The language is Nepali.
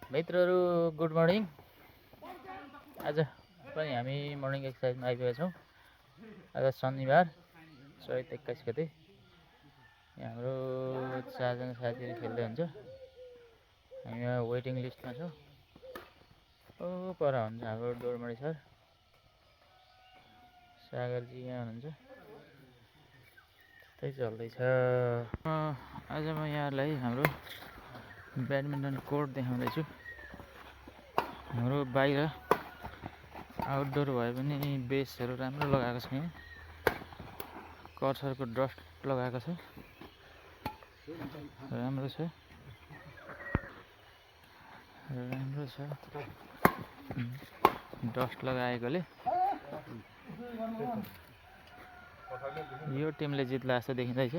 मित्रहरू गुड मर्निङ। आज पनि हामी मर्निङ एक्सर्साइजमा आइपुगेका छौँ। आज शनिबार चैत 21 गते। यहाँ हाम्रो 4 जना साथीहरू खेल्दै हुन्छ। हामी यहाँ वेटिङ लिस्टमा छौँ। ओ पर हुन्छ हाम्रो डोरमणि सर, सागरजी यहाँ हुनुहुन्छ। त्यस्तै चल्दैछ। आज म यहाँलाई हाम्रो ब्याडमिन्टन कोर्ट देखाउँदैछु। हाम्रो बाहिर आउटडोर भए पनि बेसहरू राम्रो लगाएको छ। यहाँ कर्सरको डस्ट लगाएको छ, राम्रो छ। डस्ट लगाएकोले यो टिमले जित्ला जस्तो देखिँदैछ।